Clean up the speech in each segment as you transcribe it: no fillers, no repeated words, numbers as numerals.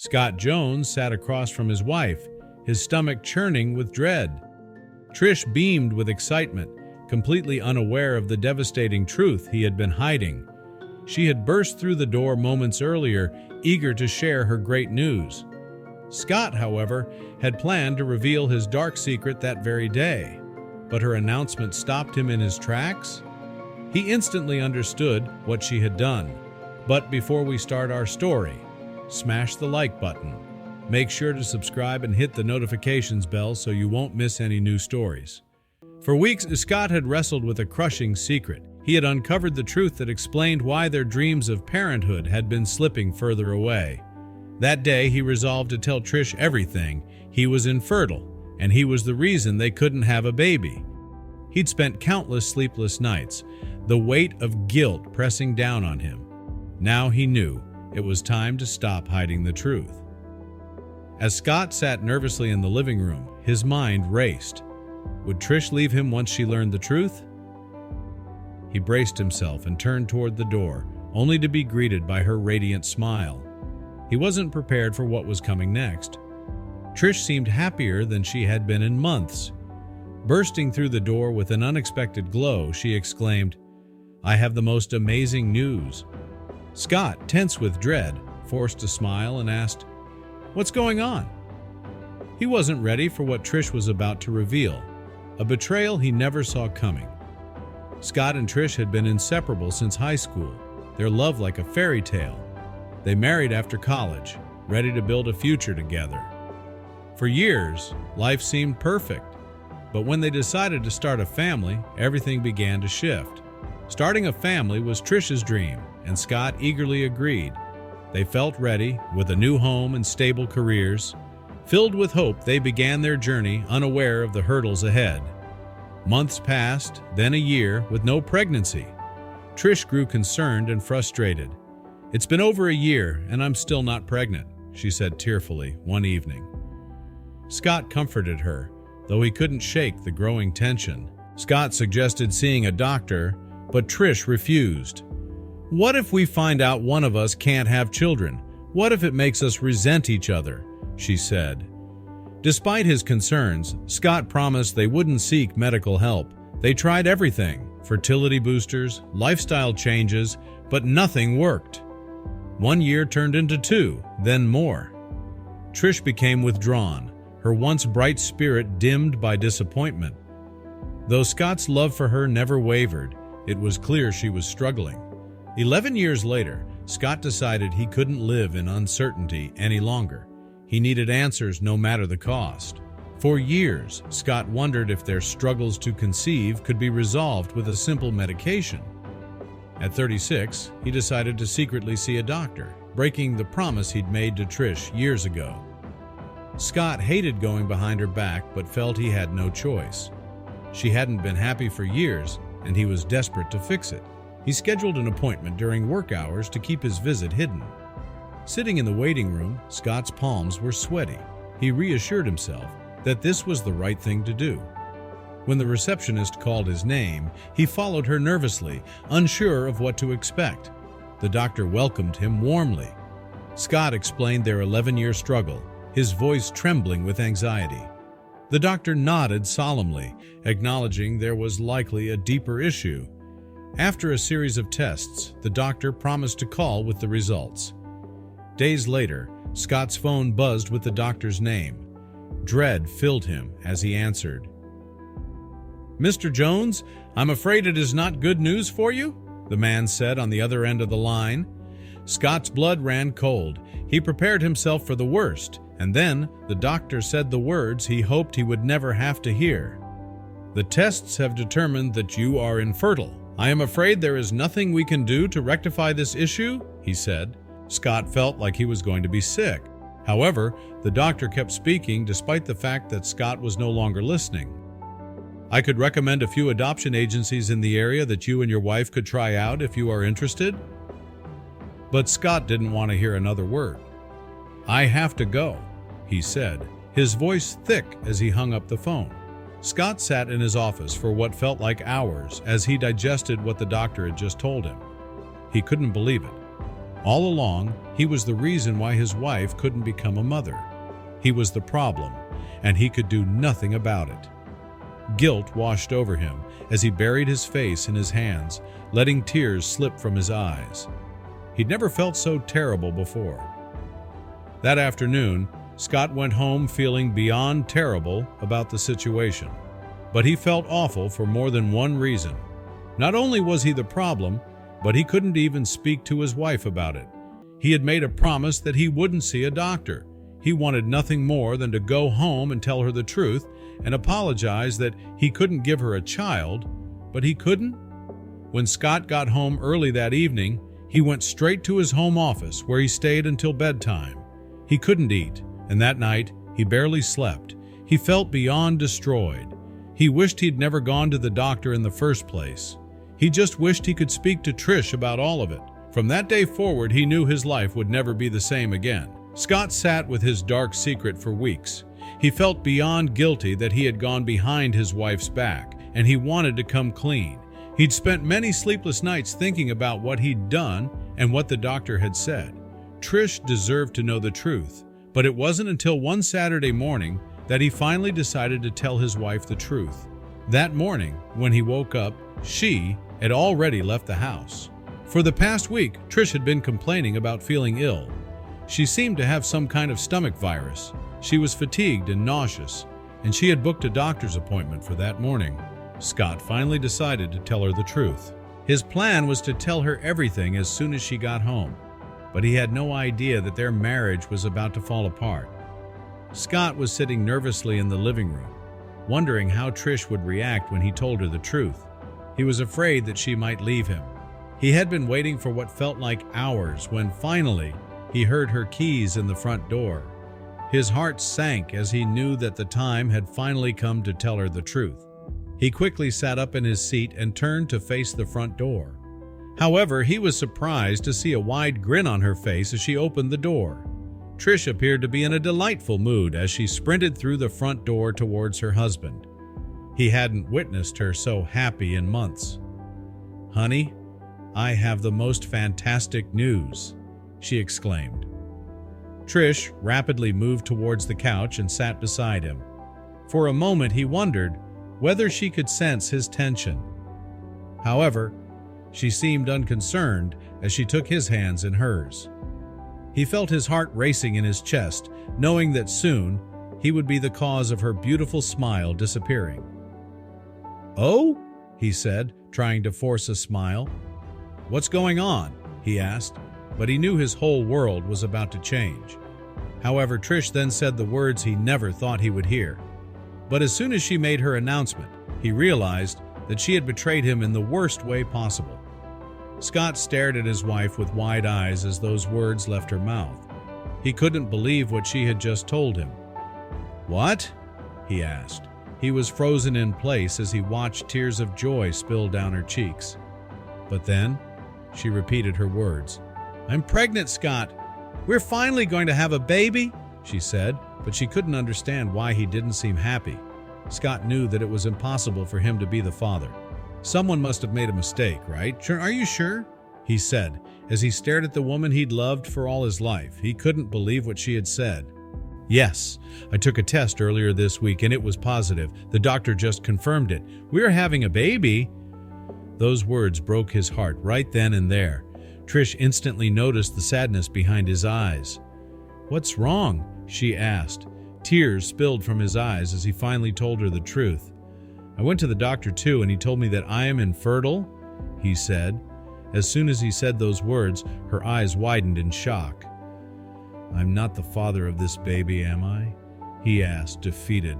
Scott Jones sat across from his wife, his stomach churning with dread. Trish beamed with excitement, completely unaware of the devastating truth he had been hiding. She had burst through the door moments earlier, eager to share her great news. Scott, however, had planned to reveal his dark secret that very day, but her announcement stopped him in his tracks. He instantly understood what she had done. But before we start our story, smash the like button. Make sure to subscribe and hit the notifications bell so you won't miss any new stories. For weeks, Scott had wrestled with a crushing secret. He had uncovered the truth that explained why their dreams of parenthood had been slipping further away. That day, he resolved to tell Trish everything. He was infertile, and he was the reason they couldn't have a baby. He'd spent countless sleepless nights, the weight of guilt pressing down on him. Now he knew it was time to stop hiding the truth. As Scott sat nervously in the living room, his mind raced. Would Trish leave him once she learned the truth? He braced himself and turned toward the door, only to be greeted by her radiant smile. He wasn't prepared for what was coming next. Trish seemed happier than she had been in months. Bursting through the door with an unexpected glow, she exclaimed, "I have the most amazing news." Scott, tense with dread, forced a smile and asked, "What's going on?" He wasn't ready for what Trish was about to reveal, a betrayal he never saw coming. Scott and Trish had been inseparable since high school, their love like a fairy tale. They married after college, ready to build a future together. For years, life seemed perfect, but when they decided to start a family, everything began to shift. Starting a family was Trish's dream, and Scott eagerly agreed. They felt ready, with a new home and stable careers. Filled with hope, they began their journey, unaware of the hurdles ahead. Months passed, then a year, with no pregnancy. Trish grew concerned and frustrated. "It's been over a year, and I'm still not pregnant," she said tearfully one evening. Scott comforted her, though he couldn't shake the growing tension. Scott suggested seeing a doctor, but Trish refused. "What if we find out one of us can't have children? What if it makes us resent each other?" she said. Despite his concerns, Scott promised they wouldn't seek medical help. They tried everything, fertility boosters, lifestyle changes, but nothing worked. 1 year turned into 2, then more. Trish became withdrawn, her once bright spirit dimmed by disappointment. Though Scott's love for her never wavered, it was clear she was struggling. 11 years later, Scott decided he couldn't live in uncertainty any longer. He needed answers no matter the cost. For years, Scott wondered if their struggles to conceive could be resolved with a simple medication. At 36, he decided to secretly see a doctor, breaking the promise he'd made to Trish years ago. Scott hated going behind her back but felt he had no choice. She hadn't been happy for years, and he was desperate to fix it. He scheduled an appointment during work hours to keep his visit hidden. Sitting in the waiting room, Scott's palms were sweaty. He reassured himself that this was the right thing to do. When the receptionist called his name, he followed her nervously, unsure of what to expect. The doctor welcomed him warmly. Scott explained their 11-year struggle, his voice trembling with anxiety. The doctor nodded solemnly, acknowledging there was likely a deeper issue. After a series of tests, the doctor promised to call with the results. Days later, Scott's phone buzzed with the doctor's name. Dread filled him as he answered. "Mr. Jones, I'm afraid it is not good news for you," the man said on the other end of the line. Scott's blood ran cold. He prepared himself for the worst, and then the doctor said the words he hoped he would never have to hear. "The tests have determined that you are infertile. I am afraid there is nothing we can do to rectify this issue," he said. Scott felt like he was going to be sick. However, the doctor kept speaking despite the fact that Scott was no longer listening. "I could recommend a few adoption agencies in the area that you and your wife could try out if you are interested." But Scott didn't want to hear another word. "I have to go," he said, his voice thick as he hung up the phone. Scott sat in his office for what felt like hours as he digested what the doctor had just told him. He couldn't believe it. All along, He was the reason why his wife couldn't become a mother. He was the problem, and he could do nothing about it. Guilt washed over him as he buried his face in his hands, letting tears slip from his eyes. He'd never felt so terrible before. That afternoon, Scott went home feeling beyond terrible about the situation. But he felt awful for more than one reason. Not only was he the problem, but he couldn't even speak to his wife about it. He had made a promise that he wouldn't see a doctor. He wanted nothing more than to go home and tell her the truth and apologize that he couldn't give her a child, but he couldn't. When Scott got home early that evening, he went straight to his home office where he stayed until bedtime. He couldn't eat, and that night he barely slept. He felt beyond destroyed. He wished he'd never gone to the doctor in the first place. He just wished he could speak to Trish about all of it. From that day forward, he knew his life would never be the same again. Scott sat with his dark secret for weeks. He felt beyond guilty that he had gone behind his wife's back, and he wanted to come clean. He'd spent many sleepless nights thinking about what he'd done and what the doctor had said. Trish deserved to know the truth, but it wasn't until one Saturday morning that he finally decided to tell his wife the truth. That morning, when he woke up, she had already left the house. For the past week, Trish had been complaining about feeling ill. She seemed to have some kind of stomach virus. She was fatigued and nauseous, and she had booked a doctor's appointment for that morning. Scott finally decided to tell her the truth. His plan was to tell her everything as soon as she got home, but he had no idea that their marriage was about to fall apart. Scott was sitting nervously in the living room, wondering how Trish would react when he told her the truth. He was afraid that she might leave him. He had been waiting for what felt like hours when finally he heard her keys in the front door. His heart sank as he knew that the time had finally come to tell her the truth. He quickly sat up in his seat and turned to face the front door. However, he was surprised to see a wide grin on her face as she opened the door. Trish appeared to be in a delightful mood as she sprinted through the front door towards her husband. He hadn't witnessed her so happy in months. "Honey, I have the most fantastic news," she exclaimed. Trish rapidly moved towards the couch and sat beside him. For a moment he wondered whether she could sense his tension. However, she seemed unconcerned as she took his hands in hers. He felt his heart racing in his chest, knowing that soon he would be the cause of her beautiful smile disappearing. "Oh?" he said, trying to force a smile. "What's going on?" he asked, but he knew his whole world was about to change. However, Trish then said the words he never thought he would hear. But as soon as she made her announcement, he realized that she had betrayed him in the worst way possible. Scott stared at his wife with wide eyes as those words left her mouth. He couldn't believe what she had just told him. "What?" he asked. He was frozen in place as he watched tears of joy spill down her cheeks. But then, she repeated her words. "I'm pregnant, Scott. We're finally going to have a baby," she said, but she couldn't understand why he didn't seem happy. Scott knew that it was impossible for him to be the father. "Someone must have made a mistake, right? Are you sure?" he said, as he stared at the woman he'd loved for all his life. He couldn't believe what she had said. "Yes, I took a test earlier this week and it was positive. The doctor just confirmed it. We're having a baby." Those words broke his heart right then and there. Trish instantly noticed the sadness behind his eyes. "What's wrong?" she asked. Tears spilled from his eyes as he finally told her the truth. "I went to the doctor too, and he told me that I am infertile," he said. As soon as he said those words, her eyes widened in shock. "I'm not the father of this baby, am I?" he asked, defeated.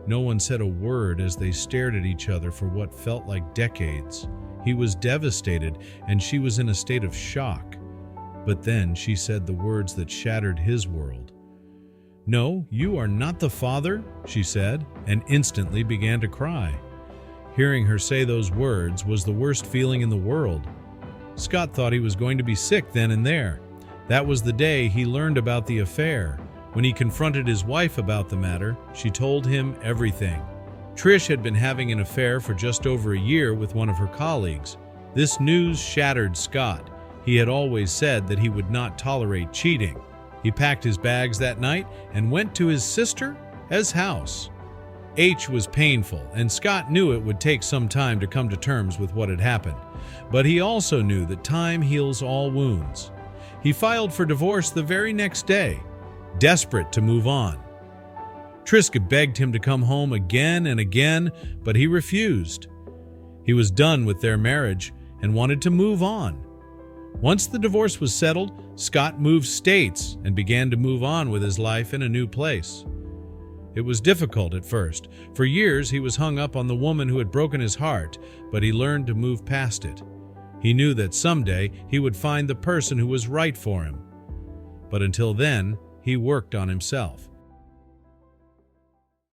No one said a word as they stared at each other for what felt like decades. He was devastated, and she was in a state of shock. But then she said the words that shattered his world. "No, you are not the father," she said, and instantly began to cry. Hearing her say those words was the worst feeling in the world. Scott thought he was going to be sick then and there. That was the day he learned about the affair. When he confronted his wife about the matter, she told him everything. Trish had been having an affair for just over a year with one of her colleagues. This news shattered Scott. He had always said that he would not tolerate cheating. He packed his bags that night and went to his sister's house. H was painful, and Scott knew it would take some time to come to terms with what had happened. But he also knew that time heals all wounds. He filed for divorce the very next day, desperate to move on. Trish begged him to come home again and again, but he refused. He was done with their marriage and wanted to move on. Once the divorce was settled, Scott moved states and began to move on with his life in a new place. It was difficult at first. For years, he was hung up on the woman who had broken his heart, but he learned to move past it. He knew that someday he would find the person who was right for him. But until then, he worked on himself.